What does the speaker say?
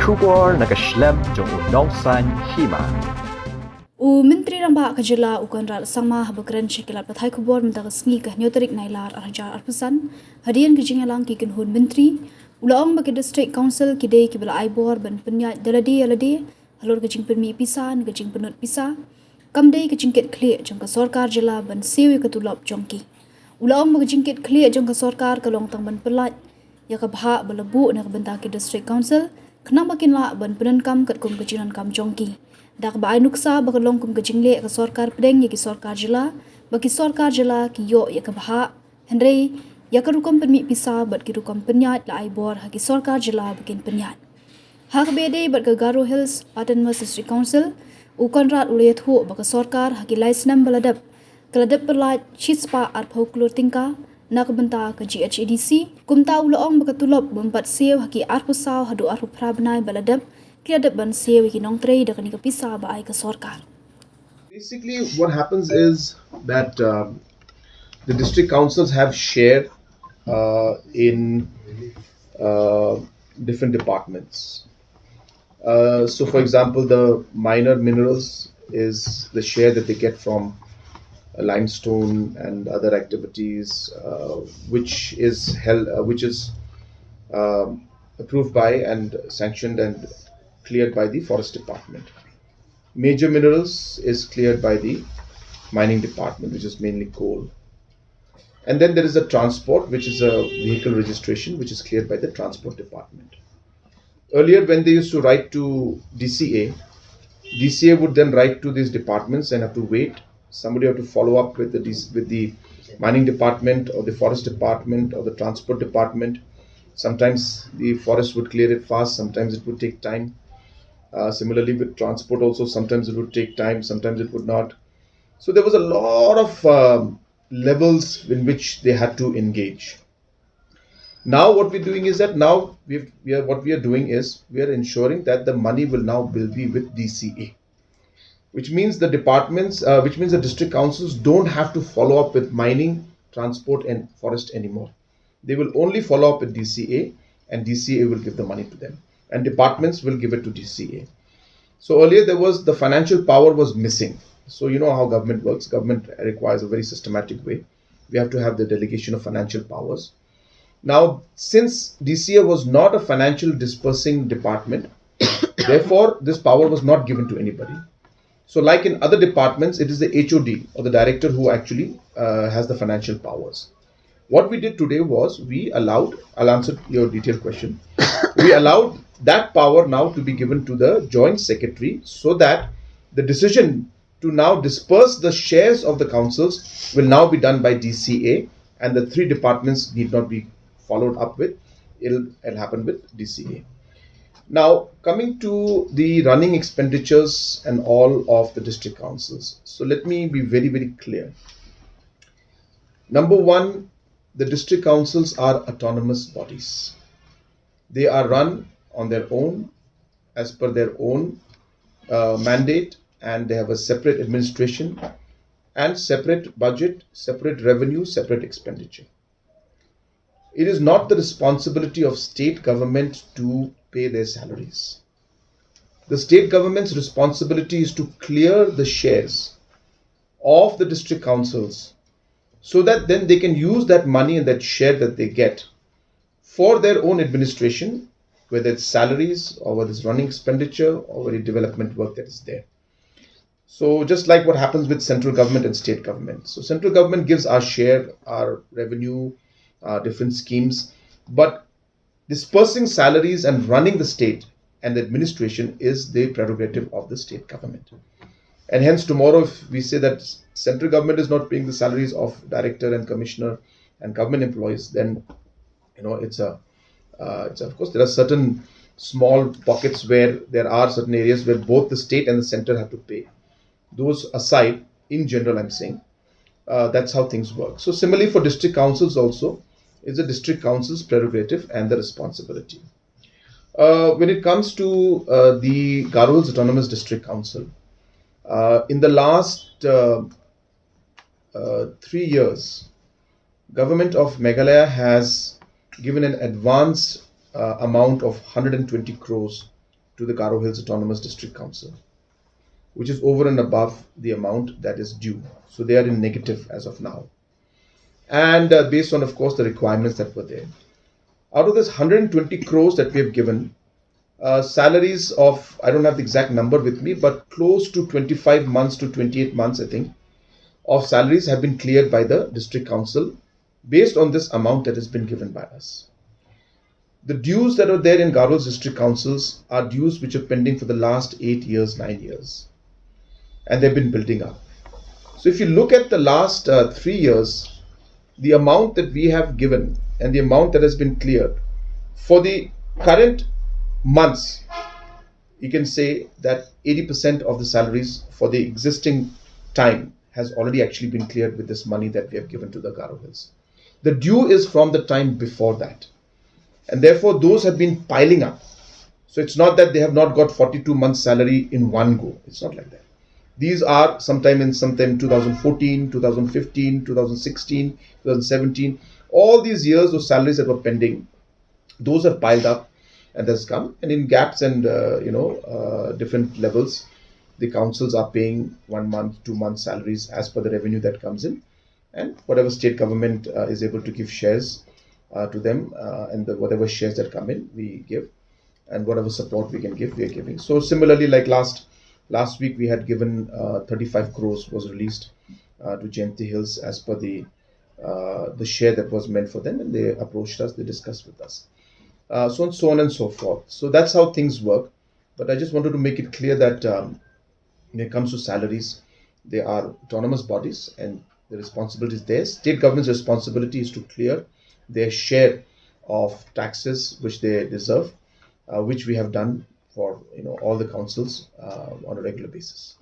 Shubor nakaslem jong Nongtrei Hima. Menteri Ramba ke Jylla Conrad sama habakran syikilat pathai kubor mendaga sengi ke nyoterik nailar arhajar arpesan hadian ke jingalang ki kenhun menteri ulaong bagi district council kidai ki bala aibor ban penyat dalade alade halor ke jing permi pisan ke jing penut pisa kamdai ke jingket khle jong ke Sorkar Jylla ban Siew ke Tulop jongki ulaong bagi jingket khle jong ke Sorkar ke long tang ban pelat ya ke bahak belebu na ke bentak ke district council kena makin la ban penenkam kat kum kejinan kam jongki dak bai nuksa bakalong kum kejingle ke Sorkar pedeng ya ki Sorkar Jylla bagi Sorkar Jylla ki yo ya ke bahak henry ya ke rukam permi pisa bat ki rukam penyat la aibor ha ki Sorkar Jylla bikin penyat hak bede bat ke Garo Hills Autonomy District Council Conrad ulayat hu baka Sorkar ha ki laisnam baladap keladap berlat chispa ar phauklur tingka nak benta ke GHADC kumta ulaong baka Tulop bompat Siew ha ki ar pusaw hadu ar prabnai baladap kira ban Siew ki Nongtrei dak ni ke pisa ba ai ke Sorkar. Basically, what happens is that the district councils have share in different departments. So, for example, the minor minerals is the share that they get from limestone and other activities, which is approved by and sanctioned and cleared by the forest department. Major minerals is cleared by the mining department, which is mainly coal. And then there is a transport, which is a vehicle registration, which is cleared by the transport department. Earlier, when they used to write to DCA would then write to these departments and have to wait. Somebody have to follow up with the mining department or the forest department or the transport department. Sometimes the forest would clear it fast, sometimes it would take time. Similarly with transport also, sometimes it would take time, sometimes it would not. So there was a lot of levels in which they had to engage. Now what we're doing is that we are ensuring that the money will be with DCA, which means the departments, which means the district councils don't have to follow up with mining, transport and forest anymore. They will only follow up with DCA and DCA will give the money to them and departments will give it to DCA. So earlier the financial power was missing. So you know how government works. Government requires a very systematic way. We have to have the delegation of financial powers. Now, since DCA was not a financial dispersing department, therefore this power was not given to anybody. So like in other departments, it is the HOD or the director who actually has the financial powers. What we did today was I'll answer your detailed question. We allowed that power now to be given to the joint secretary so that the decision to now disperse the shares of the councils will now be done by DCA and the three departments need not be followed up with. It'll happen with DCA. Now, coming to the running expenditures and all of the district councils. So let me be very, very clear. Number one, the district councils are autonomous bodies. They are run on their own, as per their own mandate, and they have a separate administration and separate budget, separate revenue, separate expenditure. It is not the responsibility of state government to pay their salaries. The state government's responsibility is to clear the shares of the district councils so that then they can use that money and that share that they get for their own administration, whether it's salaries or whether it's running expenditure or any development work that is there. So just like what happens with central government and state government. So central government gives our share, our revenue, different schemes, but dispersing salaries and running the state and the administration is the prerogative of the state government. And hence tomorrow if we say that central government is not paying the salaries of director and commissioner and government employees, then it's of course there are certain small pockets where there are certain areas where both the state and the center have to pay. Those aside, in general I'm saying, that's how things work. So similarly for district councils also, it's the district council's prerogative and the responsibility. When it comes to the Garo Hills Autonomous District Council, in the last 3 years, government of Meghalaya has given an advance amount of 120 crores to the Garo Hills Autonomous District Council, which is over and above the amount that is due. So they are in negative as of now. And based on, of course, the requirements that were there. Out of this 120 crores that we have given, salaries of, I don't have the exact number with me, but close to 25 months to 28 months, I think, of salaries have been cleared by the district council based on this amount that has been given by us. The dues that are there in Garo's district councils are dues which are pending for the last 8 years, 9 years. And they've been building up. So if you look at the last 3 years, the amount that we have given and the amount that has been cleared for the current months, you can say that 80% of the salaries for the existing time has already actually been cleared with this money that we have given to the Garo Hills. The due is from the time before that. And therefore, those have been piling up. So it's not that they have not got 42 months salary in one go. It's not like that. These are sometime 2014, 2015, 2016, 2017. All these years of salaries that were pending, those have piled up and that's come. And in gaps and different levels, the councils are paying 1 month, 2 month salaries as per the revenue that comes in. And whatever state government is able to give shares to them, and whatever shares that come in, we give. And whatever support we can give, we are giving. So similarly, like last week, we had given 35 crores was released to Jayanti Hills as per the share that was meant for them. And they approached us, they discussed with us. So on and so forth. So that's how things work. But I just wanted to make it clear that when it comes to salaries, they are autonomous bodies and the responsibility is theirs. State government's responsibility is to clear their share of taxes which they deserve, which we have done for all the councils on a regular basis.